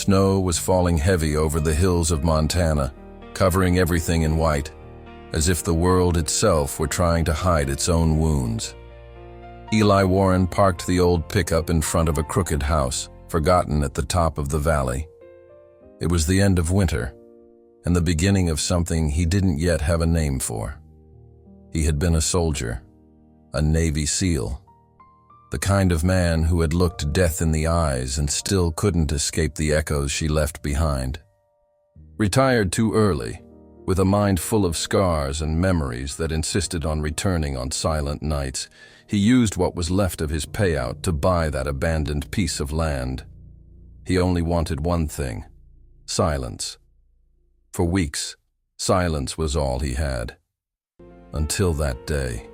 Snow was falling heavy over the hills of Montana, covering everything in white, as if the world itself were trying to hide its own wounds. Eli Warren parked the old pickup in front of a crooked house, forgotten at the top of the valley. It was the end of winter, and the beginning of something he didn't yet have a name for. He had been a soldier, a Navy SEAL, the kind of man who had looked death in the eyes and still couldn't escape the echoes she left behind. Retired too early, with a mind full of scars and memories that insisted on returning on silent nights, he used what was left of his payout to buy that abandoned piece of land. He only wanted one thing: silence. For weeks, silence was all he had. Until that day.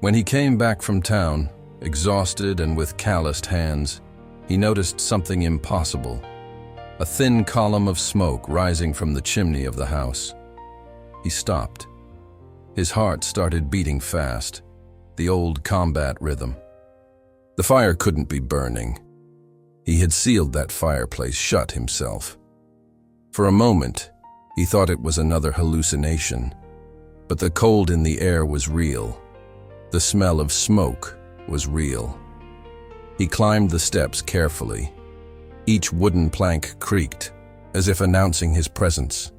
When he came back from town, exhausted and with calloused hands, he noticed something impossible: a thin column of smoke rising from the chimney of the house. He stopped. His heart started beating fast, the old combat rhythm. The fire couldn't be burning. He had sealed that fireplace shut himself. For a moment, he thought it was another hallucination, but the cold in the air was real. The smell of smoke was real. He climbed the steps carefully. Each wooden plank creaked, as if announcing his presence.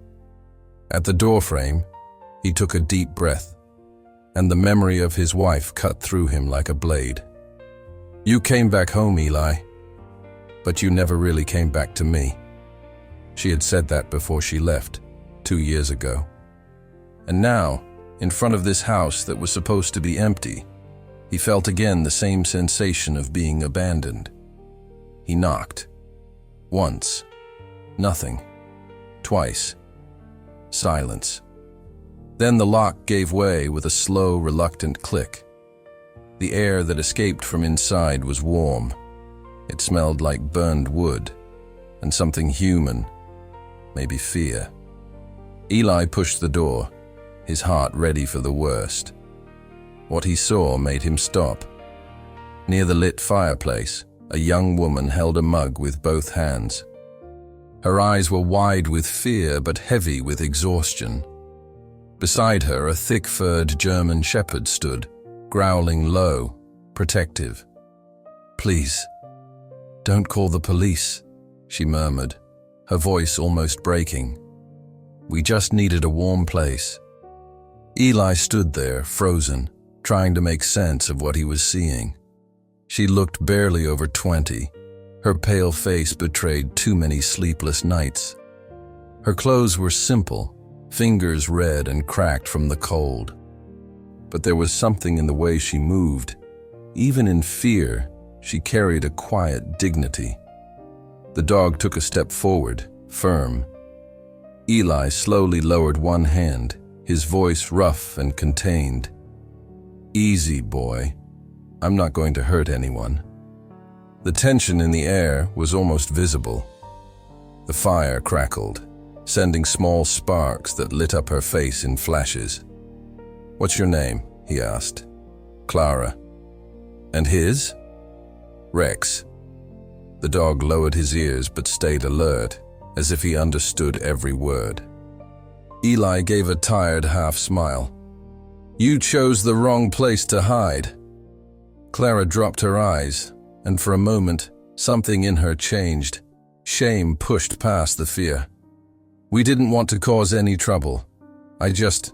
At the doorframe, he took a deep breath, and the memory of his wife cut through him like a blade. "You came back home, Eli, but you never really came back to me." She had said that before she left, 2 years ago. And now, in front of this house that was supposed to be empty, he felt again the same sensation of being abandoned. He knocked. Once. Nothing. Twice. Silence. Then the lock gave way with a slow, reluctant click. The air that escaped from inside was warm. It smelled like burned wood, and something human, maybe fear. Eli pushed the door, his heart ready for the worst. What he saw made him stop. Near the lit fireplace, a young woman held a mug with both hands. Her eyes were wide with fear but heavy with exhaustion. Beside her, a thick-furred German shepherd stood, growling low, protective. "Please, don't call the police," she murmured, her voice almost breaking. "We just needed a warm place." Eli stood there, frozen, trying to make sense of what he was seeing. She looked barely over 20. Her pale face betrayed too many sleepless nights. Her clothes were simple, fingers red and cracked from the cold. But there was something in the way she moved. Even in fear, she carried a quiet dignity. The dog took a step forward, firm. Eli slowly lowered one hand, his voice rough and contained. "Easy, boy. I'm not going to hurt anyone." The tension in the air was almost visible. The fire crackled, sending small sparks that lit up her face in flashes. "What's your name?" he asked. "Clara." "And his?" "Rex." The dog lowered his ears but stayed alert, as if he understood every word. Eli gave a tired half-smile. "You chose the wrong place to hide." Clara dropped her eyes, and for a moment, something in her changed. Shame pushed past the fear. "We didn't want to cause any trouble. I just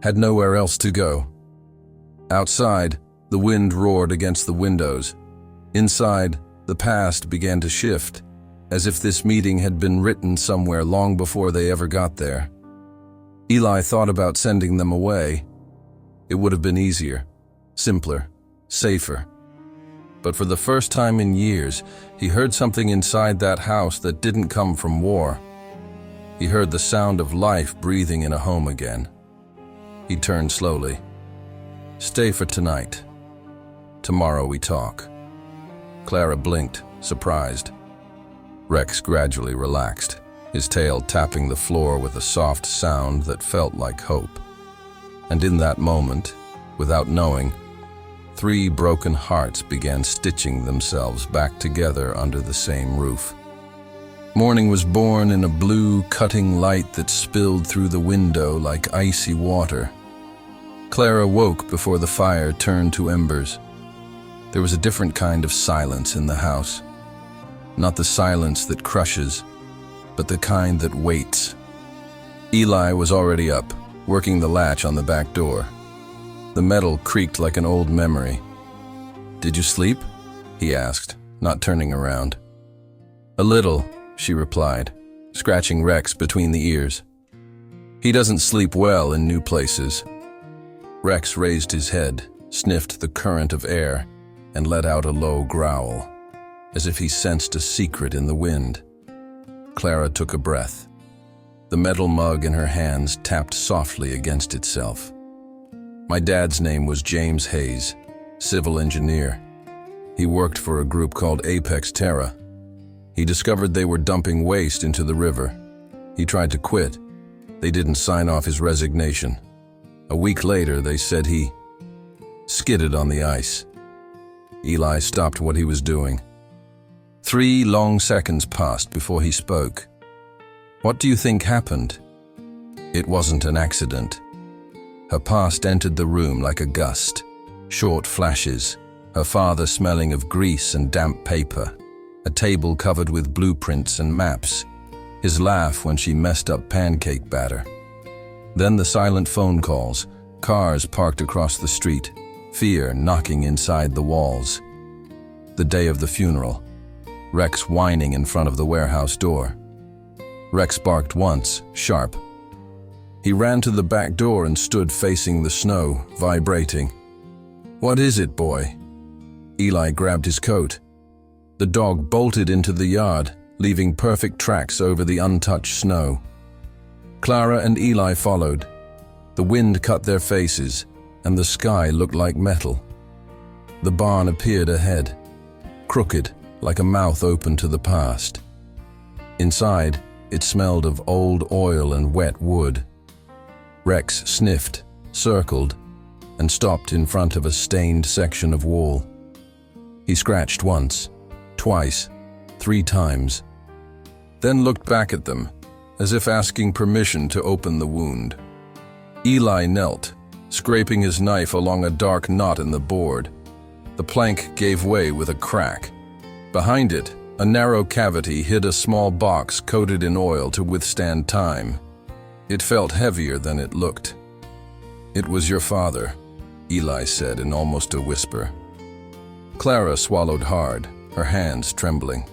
had nowhere else to go." Outside, the wind roared against the windows. Inside, the past began to shift, as if this meeting had been written somewhere long before they ever got there. Eli thought about sending them away. It would have been easier, simpler, safer. But for the first time in years, he heard something inside that house that didn't come from war. He heard the sound of life breathing in a home again. He turned slowly. "Stay for tonight. Tomorrow we talk." Clara blinked, surprised. Rex gradually relaxed, his tail tapping the floor with a soft sound that felt like hope. And in that moment, without knowing, 3 broken hearts began stitching themselves back together under the same roof. Morning was born in a blue, cutting light that spilled through the window like icy water. Clara woke before the fire turned to embers. There was a different kind of silence in the house. Not the silence that crushes, but the kind that waits. Eli was already up, working the latch on the back door. The metal creaked like an old memory. "Did you sleep?" he asked, not turning around. "A little," she replied, scratching Rex between the ears. "He doesn't sleep well in new places." Rex raised his head, sniffed the current of air, and let out a low growl, as if he sensed a secret in the wind. Clara took a breath. The metal mug in her hands tapped softly against itself. "My dad's name was James Hayes, civil engineer. He worked for a group called Apex Terra. He discovered they were dumping waste into the river. He tried to quit. They didn't sign off his resignation. A week later, they said he skidded on the ice." Eli stopped what he was doing. 3 long seconds passed before he spoke. "What do you think happened?" It wasn't an accident. Her past entered the room like a gust. Short flashes, her father smelling of grease and damp paper, a table covered with blueprints and maps, his laugh when she messed up pancake batter. Then the silent phone calls, cars parked across the street, fear knocking inside the walls. The day of the funeral, Rex whining in front of the warehouse door. Rex barked once, sharp. He ran to the back door and stood facing the snow, vibrating. "What is it, boy?" Eli grabbed his coat. The dog bolted into the yard, leaving perfect tracks over the untouched snow. Clara and Eli followed. The wind cut their faces, and the sky looked like metal. The barn appeared ahead, crooked like a mouth open to the past. Inside, it smelled of old oil and wet wood. Rex sniffed, circled, and stopped in front of a stained section of wall. He scratched once, twice, 3 times, then looked back at them, as if asking permission to open the wound. Eli knelt, scraping his knife along a dark knot in the board. The plank gave way with a crack. Behind it, a narrow cavity hid a small box coated in oil to withstand time. It felt heavier than it looked. "It was your father," Eli said in almost a whisper. Clara swallowed hard, her hands trembling.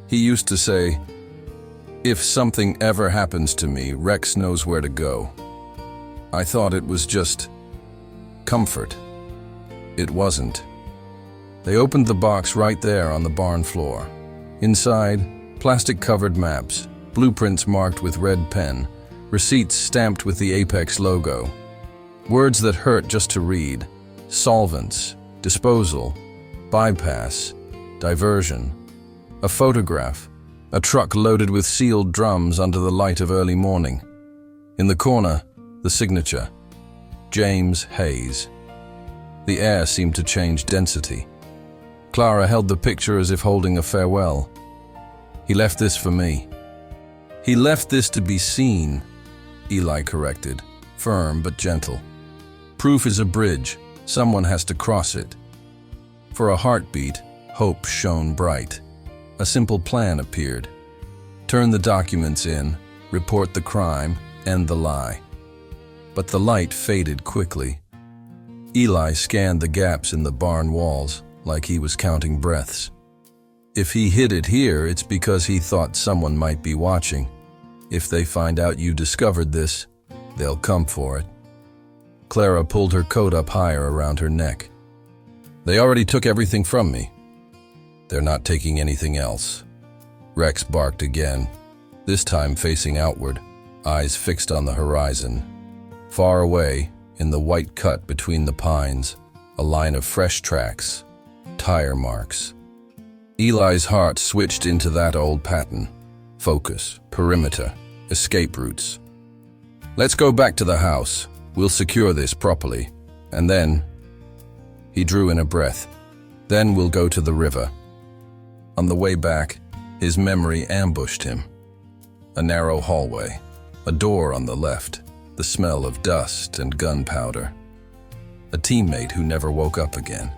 "He used to say, 'If something ever happens to me, Rex knows where to go.' I thought it was just comfort. It wasn't." They opened the box right there on the barn floor. Inside, plastic-covered maps, blueprints marked with red pen, receipts stamped with the Apex logo. Words that hurt just to read: solvents, disposal, bypass, diversion. A photograph, a truck loaded with sealed drums under the light of early morning. In the corner, the signature, James Hayes. The air seemed to change density. Clara held the picture as if holding a farewell. "He left this for me." "He left this to be seen," Eli corrected, firm but gentle. "Proof is a bridge. Someone has to cross it." For a heartbeat, hope shone bright. A simple plan appeared. Turn the documents in, report the crime, end the lie. But the light faded quickly. Eli scanned the gaps in the barn walls, like he was counting breaths. If he hid it here, it's because he thought someone might be watching. If they find out you discovered this, they'll come for it. Clara pulled her coat up higher around her neck. "They already took everything from me. They're not taking anything else." Rex barked again, this time facing outward, eyes fixed on the horizon. Far away, in the white cut between the pines, a line of fresh tracks, tire marks. Eli's heart switched into that old pattern: focus, perimeter, escape routes. "Let's go back to the house. We'll secure this properly. And then..." He drew in a breath. "Then we'll go to the river." On the way back, His memory ambushed him. A narrow hallway, a door on the left, the smell of dust and gunpowder. A teammate who never woke up again.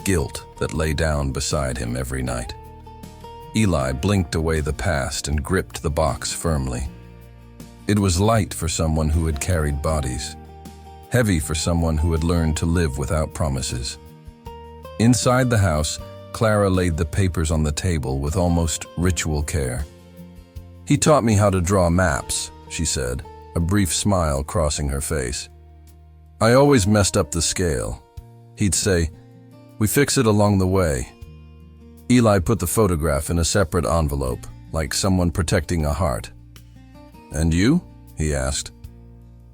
Guilt that lay down beside him every night. Eli blinked away the past and gripped the box firmly. It was light for someone who had carried bodies, heavy for someone who had learned to live without promises. Inside the house, Clara laid the papers on the table with almost ritual care. "He taught me how to draw maps," she said, a brief smile crossing her face. "I always messed up the scale. He'd say, 'We fix it along the way.'" Eli put the photograph in a separate envelope, like someone protecting a heart. "And you?" he asked.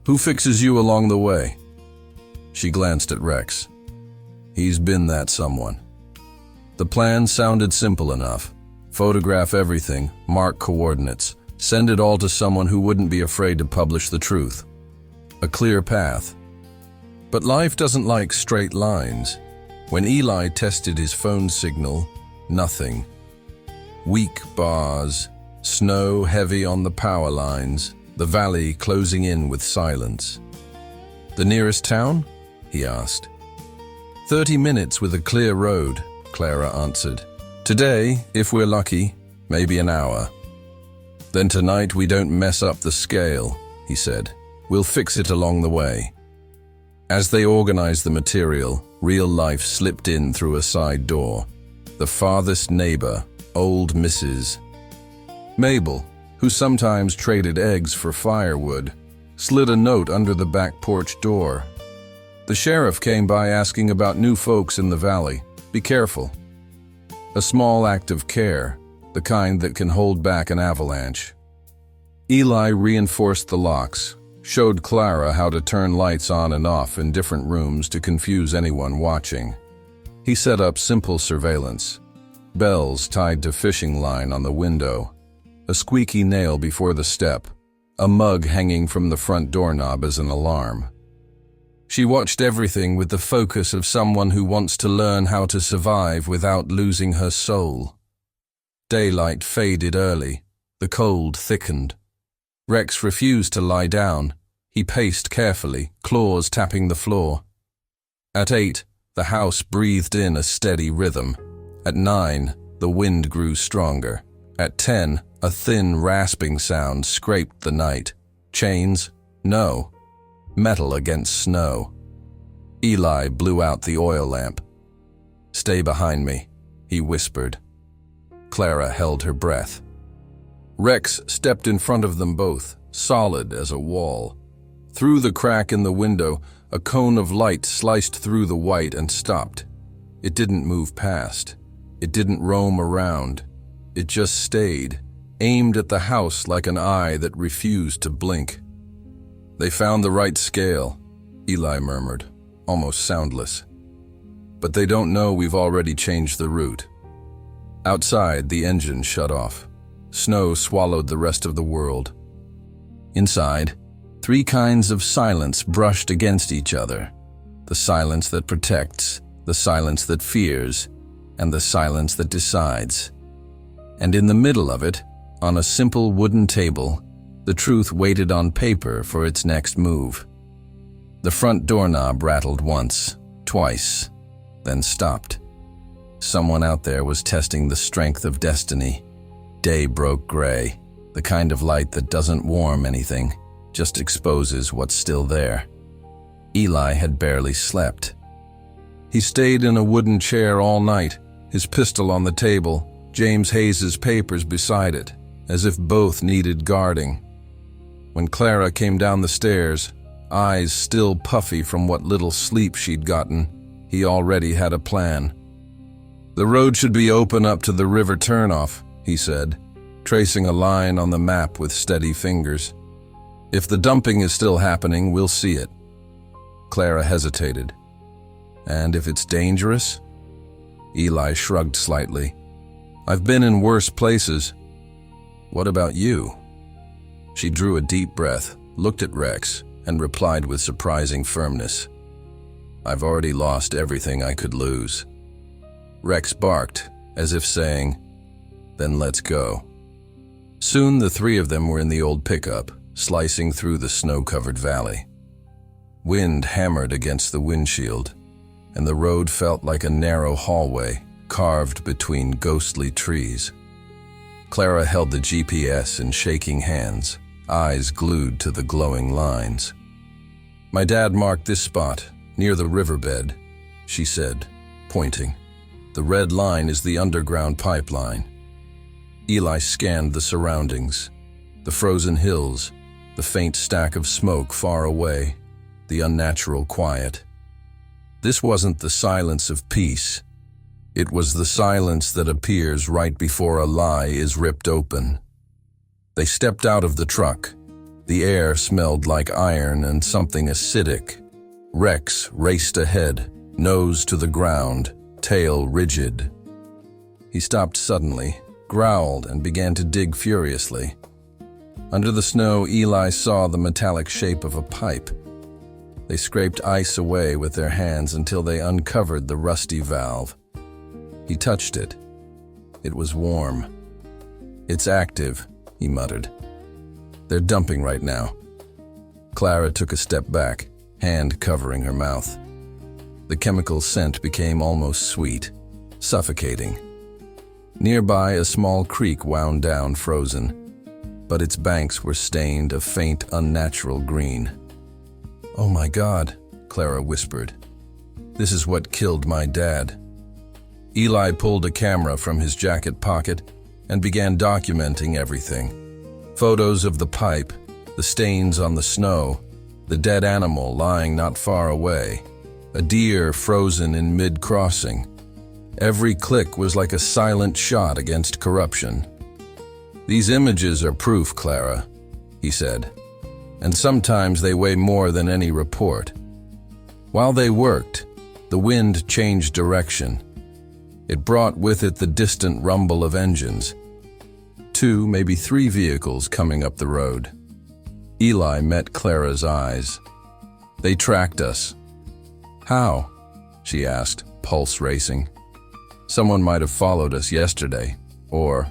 "Who fixes you along the way?" She glanced at Rex. He's been that someone. The plan sounded simple enough. Photograph everything, mark coordinates, send it all to someone who wouldn't be afraid to publish the truth. A clear path. But life doesn't like straight lines. When Eli tested his phone signal, nothing. Weak bars, snow heavy on the power lines, the valley closing in with silence. "The nearest town?" he asked. 30 minutes with a clear road, Clara answered. "Today, if we're lucky, maybe an hour." "Then tonight we don't mess up the scale," he said. "We'll fix it along the way." As they organized the material, real life slipped in through a side door. The farthest neighbor, old Mrs. Mabel, who sometimes traded eggs for firewood, slid a note under the back porch door. "The sheriff came by asking about new folks in the valley. Be careful." A small act of care, the kind that can hold back an avalanche. Eli reinforced the locks, showed Clara how to turn lights on and off in different rooms to confuse anyone watching. He set up simple surveillance. Bells tied to fishing line on the window, a squeaky nail before the step, a mug hanging from the front doorknob as an alarm. She watched everything with the focus of someone who wants to learn how to survive without losing her soul. Daylight faded early. The cold thickened. Rex refused to lie down. He paced carefully, claws tapping the floor. At 8, the house breathed in a steady rhythm. At 9, the wind grew stronger. At 10, a thin rasping sound scraped the night. Chains? No. Metal against snow. Eli blew out the oil lamp. "Stay behind me," he whispered. Clara held her breath. Rex stepped in front of them both, solid as a wall. Through the crack in the window, a cone of light sliced through the white and stopped. It didn't move past. It didn't roam around. It just stayed, aimed at the house like an eye that refused to blink. "They found the right scale," Eli murmured, almost soundless. "But they don't know we've already changed the route." Outside, the engine shut off. Snow swallowed the rest of the world. Inside, 3 kinds of silence brushed against each other. The silence that protects, the silence that fears, and the silence that decides. And in the middle of it, on a simple wooden table, the truth waited on paper for its next move. The front doorknob rattled once, twice, then stopped. Someone out there was testing the strength of destiny. Day broke gray, the kind of light that doesn't warm anything, just exposes what's still there. Eli had barely slept. He stayed in a wooden chair all night, his pistol on the table, James Hayes's papers beside it, as if both needed guarding. When Clara came down the stairs, eyes still puffy from what little sleep she'd gotten, he already had a plan. "The road should be open up to the river turnoff," he said, tracing a line on the map with steady fingers. "If the dumping is still happening, we'll see it." Clara hesitated. "And if it's dangerous?" Eli shrugged slightly. "I've been in worse places." "What about you?" She drew a deep breath, looked at Rex, and replied with surprising firmness. "I've already lost everything I could lose." Rex barked, as if saying, Then let's go. Soon the three of them were in the old pickup, slicing through the snow-covered valley. Wind hammered against the windshield, and the road felt like a narrow hallway carved between ghostly trees. Clara held the GPS in shaking hands, eyes glued to the glowing lines. "My dad marked this spot, near the riverbed," she said, pointing. "The red line is the underground pipeline." Eli scanned the surroundings, the frozen hills, the faint stack of smoke far away, the unnatural quiet. This wasn't the silence of peace. It was the silence that appears right before a lie is ripped open. They stepped out of the truck. The air smelled like iron and something acidic. Rex raced ahead, nose to the ground, tail rigid. He stopped suddenly, growled, and began to dig furiously. Under the snow, Eli saw the metallic shape of a pipe. They scraped ice away with their hands until they uncovered the rusty valve. He touched it. It was warm. "It's active," he muttered. "They're dumping right now." Clara took a step back, hand covering her mouth. The chemical scent became almost sweet, suffocating. Nearby, a small creek wound down frozen, but its banks were stained a faint, unnatural green. "Oh my God," Clara whispered. "This is what killed my dad." Eli pulled a camera from his jacket pocket and began documenting everything. Photos of the pipe, the stains on the snow, the dead animal lying not far away, a deer frozen in mid-crossing. Every click was like a silent shot against corruption. "These images are proof, Clara," he said, "and sometimes they weigh more than any report." While they worked, the wind changed direction. It brought with it the distant rumble of engines. 2, maybe 3 vehicles coming up the road. Eli met Clara's eyes. "They tracked us." "How?" she asked, pulse racing. "Someone might have followed us yesterday, or,"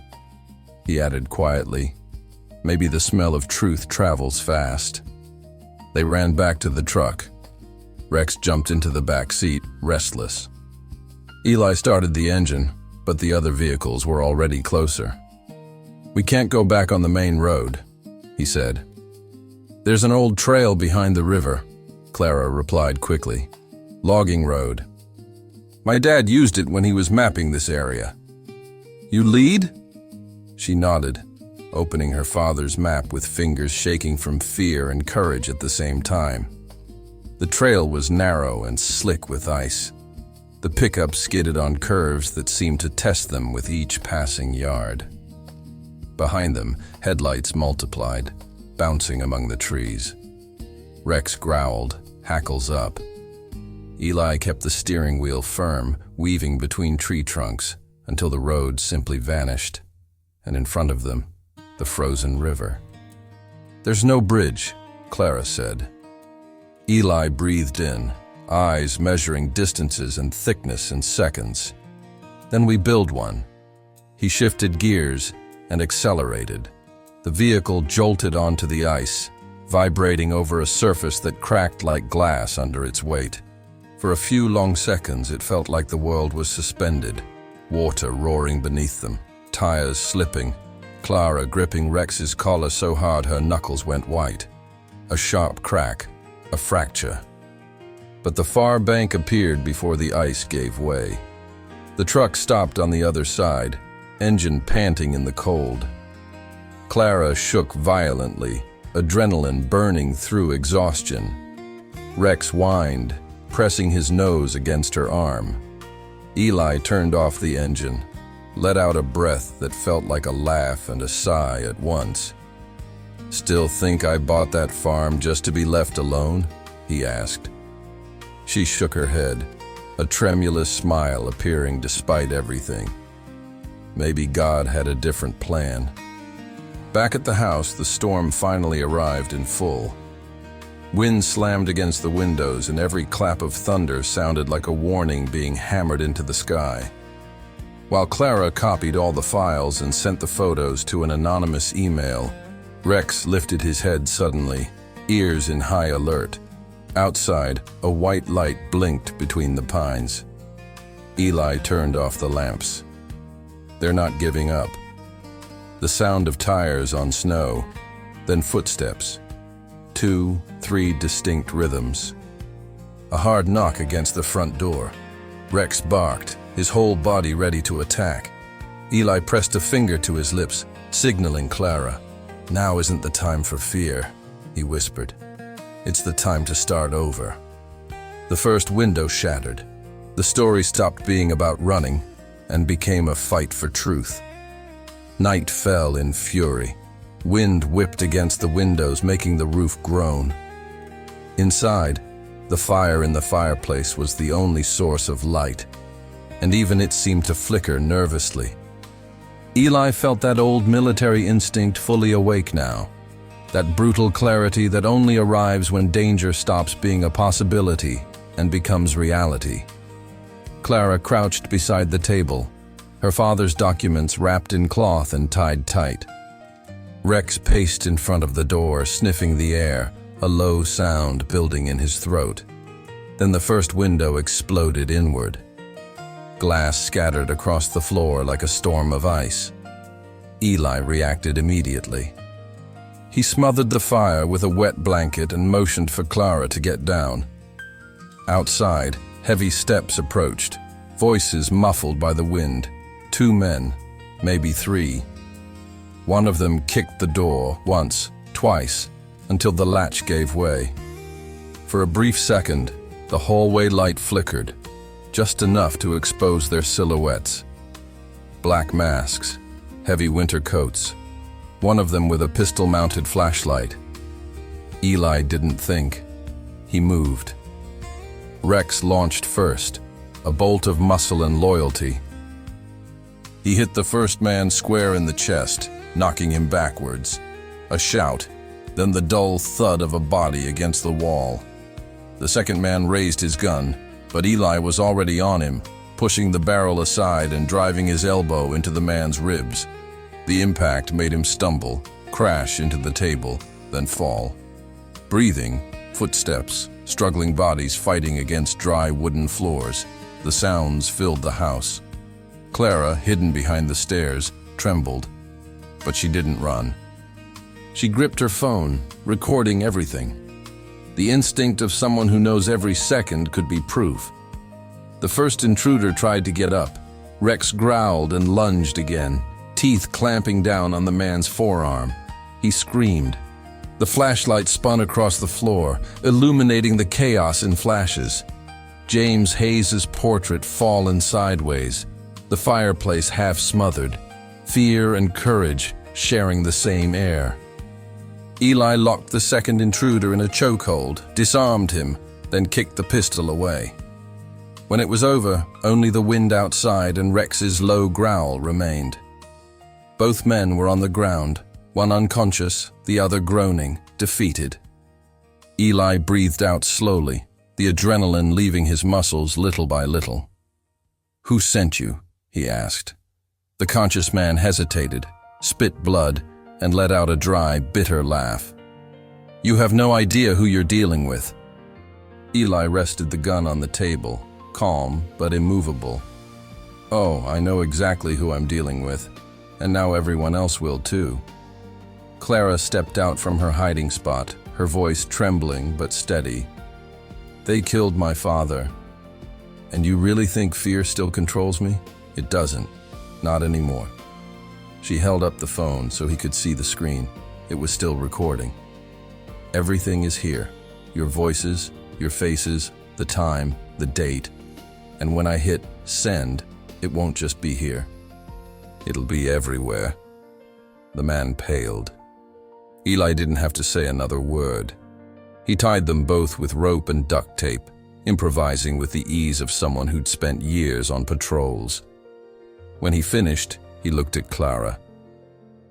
he added quietly, "maybe the smell of truth travels fast." They ran back to the truck. Rex jumped into the back seat, restless. Eli started the engine, but the other vehicles were already closer. "We can't go back on the main road," he said. "There's an old trail behind the river," Clara replied quickly. "Logging road. My dad used it when he was mapping this area." "You lead?" She nodded, opening her father's map with fingers shaking from fear and courage at the same time. The trail was narrow and slick with ice. The pickup skidded on curves that seemed to test them with each passing yard. Behind them, headlights multiplied, bouncing among the trees. Rex growled, hackles up. Eli kept the steering wheel firm, weaving between tree trunks, until the road simply vanished, and in front of them, the frozen river. "There's no bridge," Clara said. Eli breathed in, eyes measuring distances and thickness in seconds. "Then we build one." He shifted gears and accelerated. The vehicle jolted onto the ice, vibrating over a surface that cracked like glass under its weight. For a few long seconds, it felt like the world was suspended, water roaring beneath them, tires slipping, Clara gripping Rex's collar so hard her knuckles went white. A sharp crack, a fracture. But the far bank appeared before the ice gave way. The truck stopped on the other side, engine panting in the cold. Clara shook violently, adrenaline burning through exhaustion. Rex whined, pressing his nose against her arm. Eli turned off the engine, let out a breath that felt like a laugh and a sigh at once. "Still think I bought that farm just to be left alone?" he asked. She shook her head, a tremulous smile appearing despite everything. Maybe God had a different plan. Back at the house, the storm finally arrived in full. Wind slammed against the windows, and every clap of thunder sounded like a warning being hammered into the sky. While Clara copied all the files and sent the photos to an anonymous email, Rex lifted his head suddenly, ears in high alert. Outside, a white light blinked between the pines. Eli turned off the lamps. They're not giving up. The sound of tires on snow, then footsteps. 2, 3 distinct rhythms. A hard knock against the front door. Rex barked, his whole body ready to attack. Eli pressed a finger to his lips, signaling Clara. "Now isn't the time for fear," he whispered. "It's the time to start over." The first window shattered. The story stopped being about running and became a fight for truth. Night fell in fury. Wind whipped against the windows, making the roof groan. Inside, the fire in the fireplace was the only source of light, and even it seemed to flicker nervously. Eli felt that old military instinct fully awake now, that brutal clarity that only arrives when danger stops being a possibility and becomes reality. Clara crouched beside the table, her father's documents wrapped in cloth and tied tight. Rex paced in front of the door, sniffing the air, a low sound building in his throat. Then the first window exploded inward. Glass scattered across the floor like a storm of ice. Eli reacted immediately. He smothered the fire with a wet blanket and motioned for Clara to get down. Outside, heavy steps approached, voices muffled by the wind. 2 men, maybe 3. One of them kicked the door once, twice, until the latch gave way. For a brief second, the hallway light flickered, just enough to expose their silhouettes. Black masks, heavy winter coats, one of them with a pistol-mounted flashlight. Eli didn't think. He moved. Rex launched first, a bolt of muscle and loyalty. He hit the first man square in the chest, knocking him backwards. A shout, then the dull thud of a body against the wall. The second man raised his gun, but Eli was already on him, pushing the barrel aside and driving his elbow into the man's ribs. The impact made him stumble, crash into the table, then fall. Breathing, footsteps, struggling bodies fighting against dry wooden floors. The sounds filled the house. Clara, hidden behind the stairs, trembled, but she didn't run. She gripped her phone, recording everything. The instinct of someone who knows every second could be proof. The first intruder tried to get up. Rex growled and lunged again, teeth clamping down on the man's forearm. He screamed. The flashlight spun across the floor, illuminating the chaos in flashes. James Hayes's portrait fallen sideways, the fireplace half smothered, fear and courage sharing the same air. Eli locked the second intruder in a chokehold, disarmed him, then kicked the pistol away. When it was over, only the wind outside and Rex's low growl remained. Both men were on the ground, one unconscious, the other groaning, defeated. Eli breathed out slowly, the adrenaline leaving his muscles little by little. "Who sent you?" he asked. The conscious man hesitated, spit blood, and let out a dry, bitter laugh. "You have no idea who you're dealing with." Eli rested the gun on the table, calm but immovable. "Oh, I know exactly who I'm dealing with, and now everyone else will too." Clara stepped out from her hiding spot, her voice trembling but steady. "They killed my father. And you really think fear still controls me? It doesn't. Not anymore." She held up the phone so he could see the screen. It was still recording. "Everything is here. Your voices, your faces, the time, the date. And when I hit send, it won't just be here. It'll be everywhere." The man paled. Eli didn't have to say another word. He tied them both with rope and duct tape, improvising with the ease of someone who'd spent years on patrols. When he finished, he looked at Clara.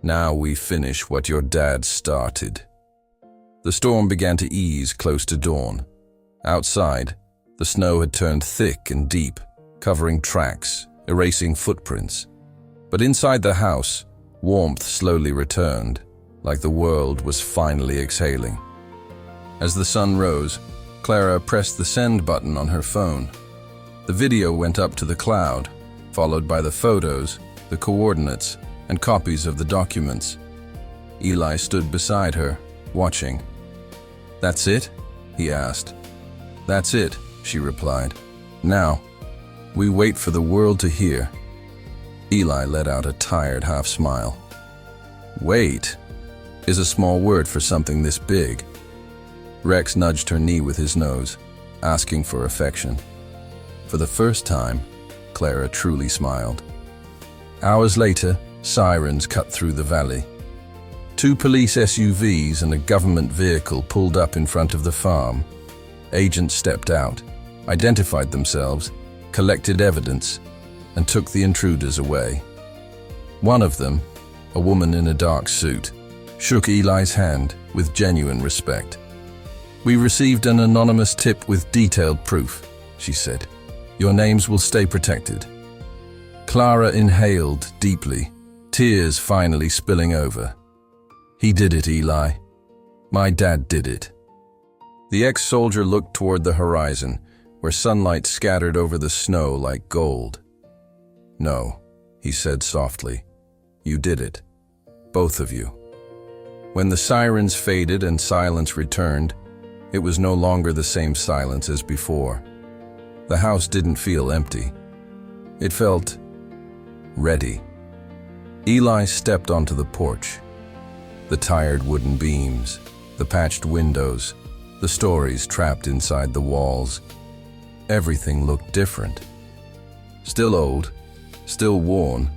"Now we finish what your dad started." The storm began to ease close to dawn. Outside, the snow had turned thick and deep, covering tracks, erasing footprints. But inside the house, warmth slowly returned, like the world was finally exhaling. As the sun rose, Clara pressed the send button on her phone. The video went up to the cloud, followed by the photos, the coordinates, and copies of the documents. Eli stood beside her, watching. "That's it?" he asked. "That's it," she replied. "Now, we wait for the world to hear." Eli let out a tired half-smile. "Wait is a small word for something this big." Rex nudged her knee with his nose, asking for affection. For the first time, Clara truly smiled. Hours later, sirens cut through the valley. 2 police SUVs and a government vehicle pulled up in front of the farm. Agents stepped out, identified themselves, collected evidence, and took the intruders away. One of them, a woman in a dark suit, shook Eli's hand with genuine respect. "We received an anonymous tip with detailed proof," she said. "Your names will stay protected." Clara inhaled deeply, tears finally spilling over. "He did it, Eli. My dad did it." The ex-soldier looked toward the horizon, where sunlight scattered over the snow like gold. "No," he said softly. "You did it. Both of you." When the sirens faded and silence returned, it was no longer the same silence as before. The house didn't feel empty. It felt ready. Eli stepped onto the porch. The tired wooden beams, the patched windows, the stories trapped inside the walls. Everything looked different. Still old, still worn,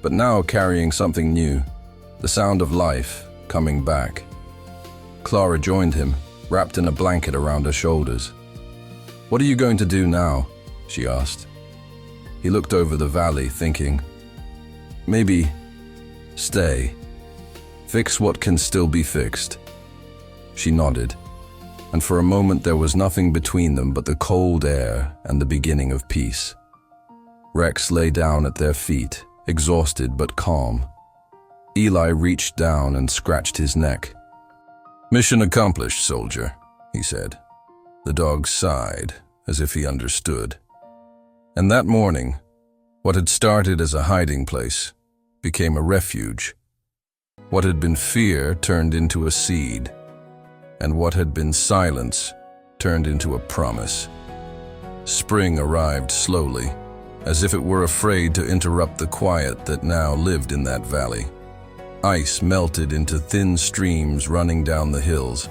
but now carrying something new, the sound of life coming back. Clara joined him, wrapped in a blanket around her shoulders. "What are you going to do now?" she asked. He looked over the valley, thinking, "Maybe stay. Fix what can still be fixed." She nodded, and for a moment there was nothing between them but the cold air and the beginning of peace. Rex lay down at their feet, exhausted but calm. Eli reached down and scratched his neck. "Mission accomplished, soldier," he said. The dog sighed, as if he understood. And that morning, what had started as a hiding place became a refuge. What had been fear turned into a seed, and what had been silence turned into a promise. Spring arrived slowly, as if it were afraid to interrupt the quiet that now lived in that valley. Ice melted into thin streams running down the hills,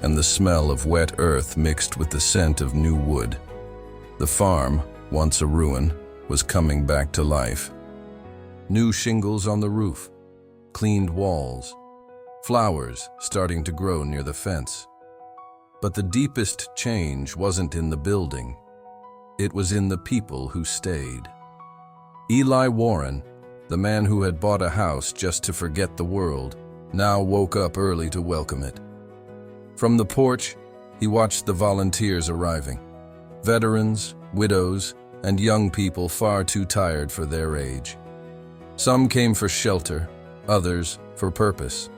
and the smell of wet earth mixed with the scent of new wood. The farm, once a ruin, was coming back to life. New shingles on the roof, cleaned walls, flowers starting to grow near the fence. But the deepest change wasn't in the building. It was in the people who stayed. Eli Warren, the man who had bought a house just to forget the world, now woke up early to welcome it. From the porch, he watched the volunteers arriving. Veterans, widows, and young people far too tired for their age. Some came for shelter, others for purpose.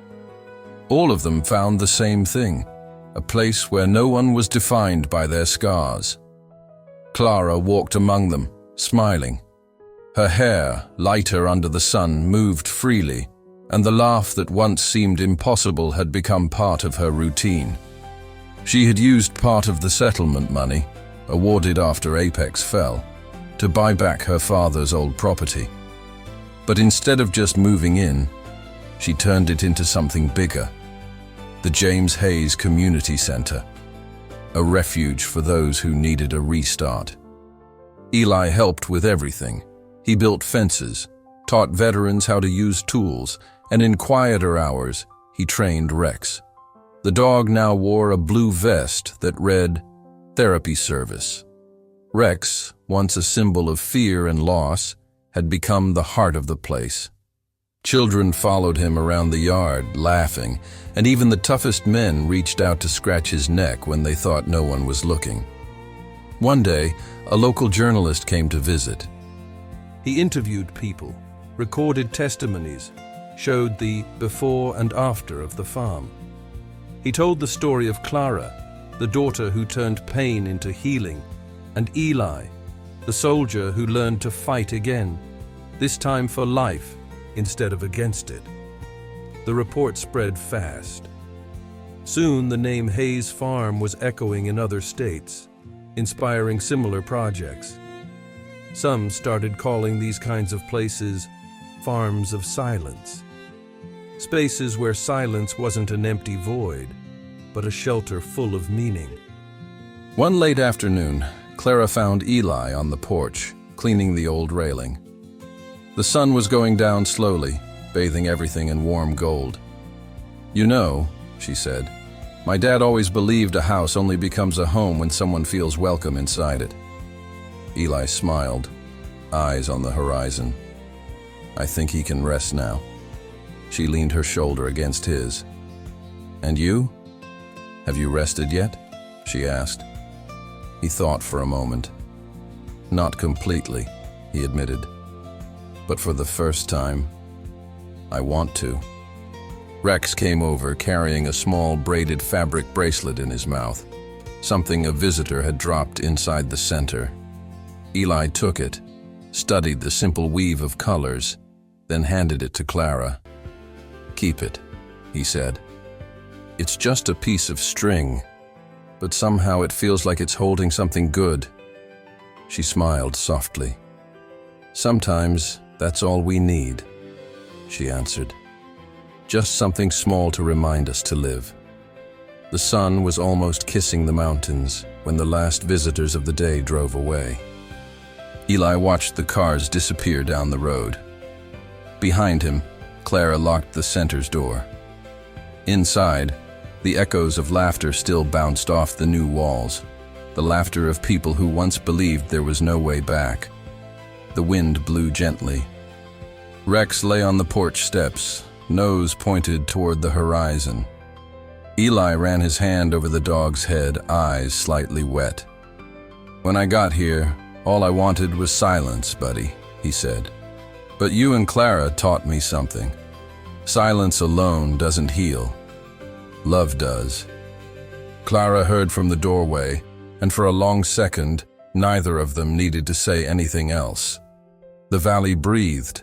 All of them found the same thing, a place where no one was defined by their scars. Clara walked among them, smiling. Her hair, lighter under the sun, moved freely, and the laugh that once seemed impossible had become part of her routine. She had used part of the settlement money, awarded after Apex fell, to buy back her father's old property. But instead of just moving in, she turned it into something bigger. The James Hayes Community Center, a refuge for those who needed a restart. Eli helped with everything. He built fences, taught veterans how to use tools, and in quieter hours, he trained Rex. The dog now wore a blue vest that read, "Therapy Service." Rex, once a symbol of fear and loss, had become the heart of the place. Children followed him around the yard, laughing, and even the toughest men reached out to scratch his neck when they thought no one was looking. One day, a local journalist came to visit. He interviewed people, recorded testimonies, showed the before and after of the farm. He told the story of Clara, the daughter who turned pain into healing, and Eli, the soldier who learned to fight again, this time for life instead of against it. The report spread fast. Soon the name Hayes Farm was echoing in other states, inspiring similar projects. Some started calling these kinds of places farms of silence, spaces where silence wasn't an empty void, but a shelter full of meaning. One late afternoon, Clara found Eli on the porch, cleaning the old railing. The sun was going down slowly, bathing everything in warm gold. "You know," she said, "my dad always believed a house only becomes a home when someone feels welcome inside it." Eli smiled, eyes on the horizon. "I think he can rest now." She leaned her shoulder against his. "And you? Have you rested yet?" she asked. He thought for a moment. "Not completely," he admitted. "But for the first time, I want to." Rex came over carrying a small braided fabric bracelet in his mouth, something a visitor had dropped inside the center. Eli took it, studied the simple weave of colors, then handed it to Clara. "Keep it," he said. "It's just a piece of string, but somehow it feels like it's holding something good." She smiled softly. "Sometimes that's all we need," she answered. "Just something small to remind us to live." The sun was almost kissing the mountains when the last visitors of the day drove away. Eli watched the cars disappear down the road. Behind him, Clara locked the center's door. Inside, the echoes of laughter still bounced off the new walls, the laughter of people who once believed there was no way back. The wind blew gently. Rex lay on the porch steps, nose pointed toward the horizon. Eli ran his hand over the dog's head, eyes slightly wet. "When I got here, all I wanted was silence, buddy," he said. "But you and Clara taught me something. Silence alone doesn't heal. Love does." Clara heard from the doorway, and for a long second, neither of them needed to say anything else. The valley breathed.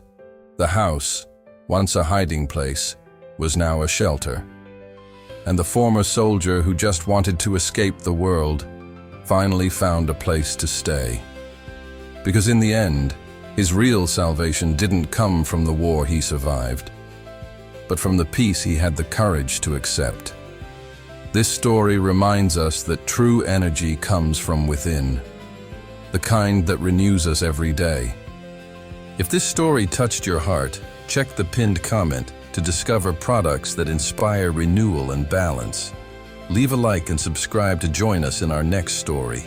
The house, once a hiding place, was now a shelter. And the former soldier who just wanted to escape the world finally found a place to stay. Because in the end, his real salvation didn't come from the war he survived, but from the peace he had the courage to accept. This story reminds us that true energy comes from within, the kind that renews us every day. If this story touched your heart, check the pinned comment to discover products that inspire renewal and balance. Leave a like and subscribe to join us in our next story.